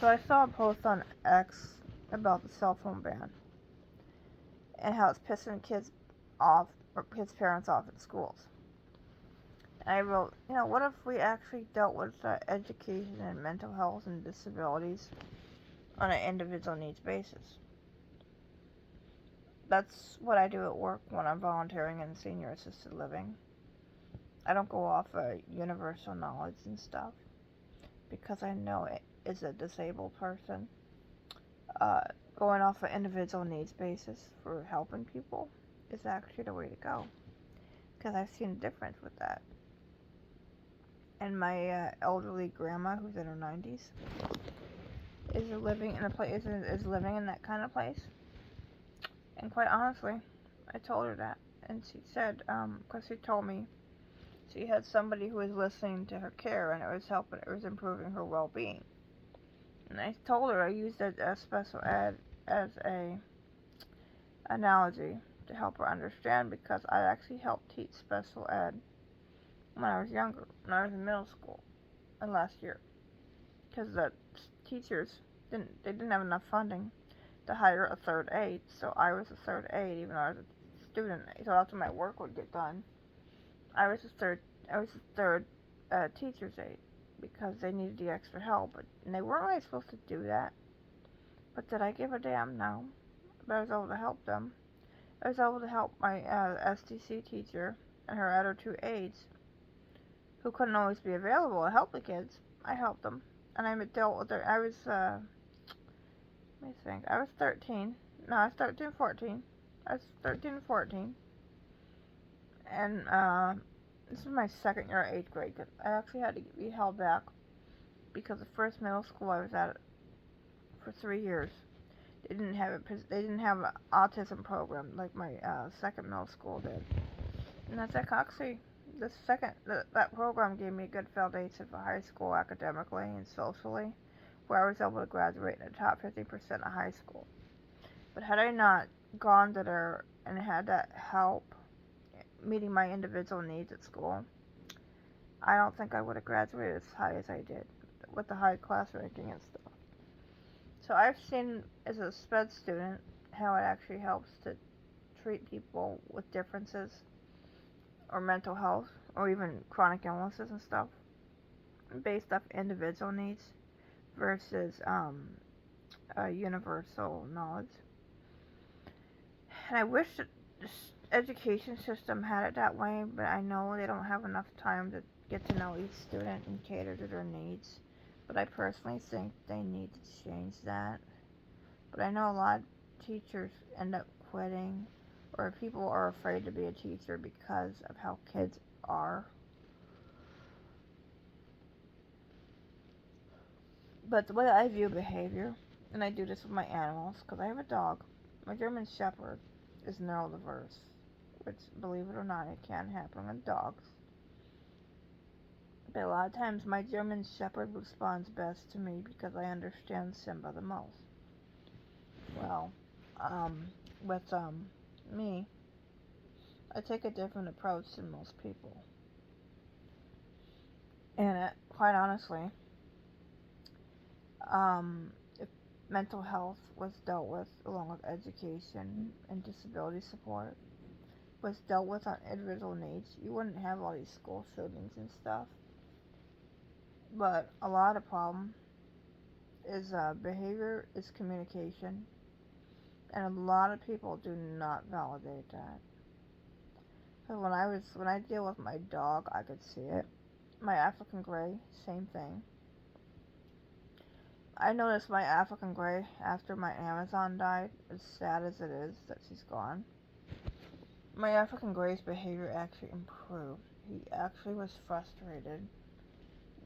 So I saw a post on X about the cell phone ban and how it's pissing kids off, or kids' parents off at schools. And I wrote, what if we actually dealt with education and mental health and disabilities on an individual needs basis? That's what I do at work when I'm volunteering in senior assisted living. I don't go off universal knowledge and stuff because I know it is a disabled person. Uh, Going off an individual needs basis for helping people is actually the way to go because I've seen a difference with that. And my elderly grandma, who's in her 90s, is living in a place is living in that kind of place. And quite honestly, I told her that, and she said, because she told me she had somebody who was listening to her care, and it was improving her well-being. And I told her I used it as special ed as a analogy to help her understand because I actually helped teach special ed when I was younger, when I was in middle school, and last year, because the teachers didn't have enough funding to hire a third aide, so I was a third aide even though I was a student. So after my work would get done, I was the third teacher's aide because they needed the extra help, and they weren't really supposed to do that. But did I give a damn? No. But I was able to help them. I was able to help my STC teacher and her other two aides who couldn't always be available to help the kids. I helped them, and I dealt with their. I was let me think. I was 13. No, I was 13, 14. I was 13 and 14. And this was my second year of 8th grade. Cause I actually had to be held back because the first middle school I was at for 3 years, they didn't have an autism program like my second middle school did. And that's actually that program gave me a good foundation for high school academically and socially, where I was able to graduate in the top 50% of high school. But had I not gone to there and had that help meeting my individual needs at school, I don't think I would have graduated as high as I did with the high class ranking and stuff. So I've seen as a SPED student how it actually helps to treat people with differences or mental health or even chronic illnesses and stuff based off individual needs versus universal knowledge. And I wish that the education system had it that way, but I know they don't have enough time to get to know each student and cater to their needs. But I personally think they need to change that. But I know a lot of teachers end up quitting, or people are afraid to be a teacher because of how kids are. But the way I view behavior, and I do this with my animals, because I have a dog. My German Shepherd is neurodiverse, which, believe it or not, it can happen with dogs. But a lot of times my German Shepherd responds best to me because I understand Simba the most. Well, with me, I take a different approach than most people. And quite honestly, if mental health was dealt with along with education and disability support, was dealt with on individual needs, you wouldn't have all these school shootings and stuff. But a lot of problem is behavior is communication, and a lot of people do not validate that. So when I deal with my dog, I could see it. My African Grey, same thing. I noticed my African Grey after my Amazon died, as sad as it is that she's gone. My African Grey's behavior actually improved. He actually was frustrated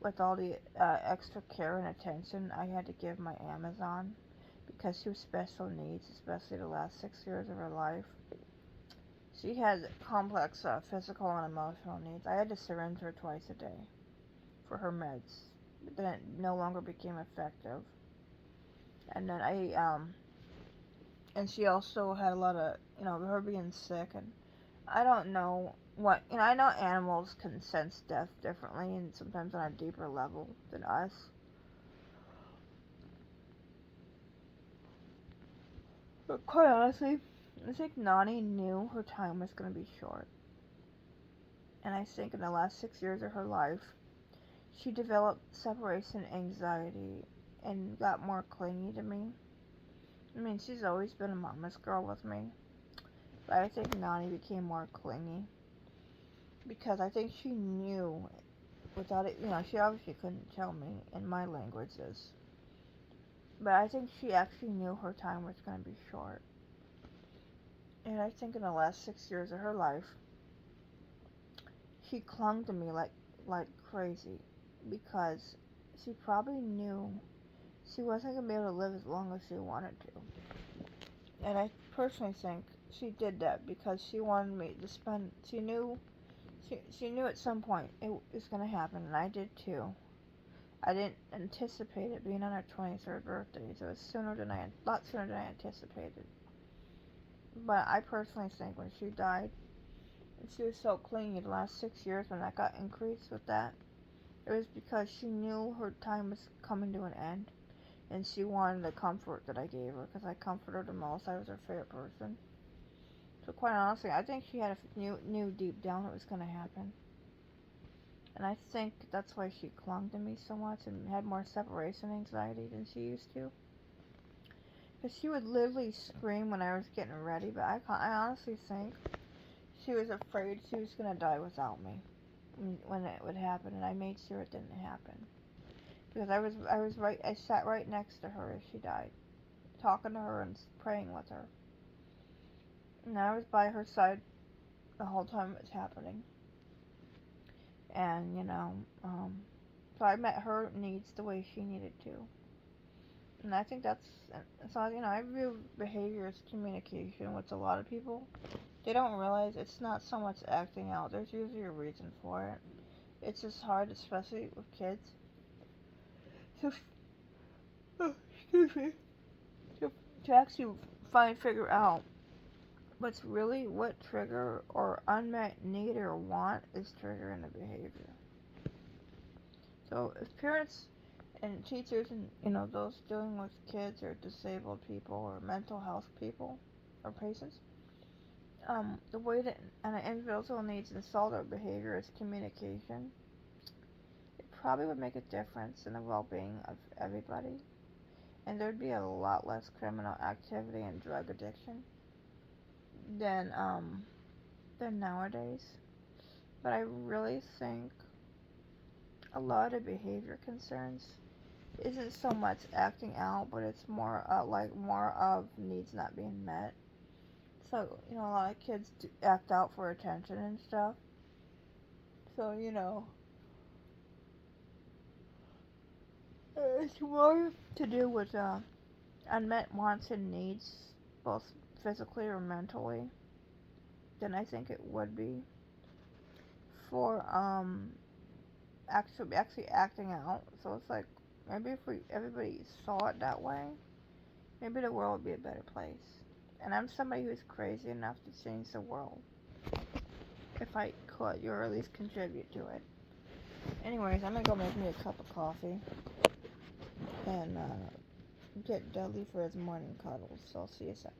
with all the extra care and attention I had to give my Amazon because she was special needs, especially the last 6 years of her life. She had complex physical and emotional needs. I had to syringe her twice a day for her meds. But then it no longer became effective. And then and she also had a lot of, her being sick, and I don't know what, I know animals can sense death differently and sometimes on a deeper level than us. But quite honestly, I think Nani knew her time was going to be short. And I think in the last 6 years of her life, she developed separation anxiety and got more clingy to me. I mean, she's always been a mama's girl with me. But I think Nani became more clingy. Because I think she knew, without it, she obviously couldn't tell me in my languages. But I think she actually knew her time was going to be short. And I think in the last 6 years of her life, she clung to me like crazy. Because she probably knew she wasn't going to be able to live as long as she wanted to. And I personally think she did that because she wanted me to spend, she knew at some point it was going to happen, and I did too. I didn't anticipate it being on her 23rd birthday, so it was a lot sooner than I anticipated. But I personally think when she died, and she was so clingy the last 6 years when that got increased with that, it was because she knew her time was coming to an end, and she wanted the comfort that I gave her, because I comforted her the most. I was her favorite person. So quite honestly, I think she knew deep down it was going to happen. And I think that's why she clung to me so much and had more separation anxiety than she used to. Because she would literally scream when I was getting ready, but I honestly think she was afraid she was going to die without me when it would happen, and I made sure it didn't happen. Because I sat right next to her as she died, talking to her and praying with her. And I was by her side the whole time it was happening. And, so I met her needs the way she needed to. And I think so, I view behavior as communication with a lot of people. They don't realize it's not so much acting out. There's usually a reason for it. It's just hard, especially with kids. Excuse me. To actually figure out what trigger or unmet need or want is triggering the behavior. So if parents and teachers and those dealing with kids or disabled people or mental health people or patients, the way that an individual needs to solve their behavior is communication. It probably would make a difference in the well-being of everybody, and there'd be a lot less criminal activity and drug addiction than nowadays. But I really think a lot of behavior concerns isn't so much acting out, but it's more of needs not being met. So a lot of kids act out for attention and stuff. So it's more to do with unmet wants and needs, both physically or mentally, than I think it would be for actually acting out. So it's like maybe if everybody saw it that way, maybe the world would be a better place. And I'm somebody who's crazy enough to change the world if I could, or at least contribute to it. Anyways, I'm gonna go make me a cup of coffee and get Dudley for his morning cuddles. So I'll see you a sec.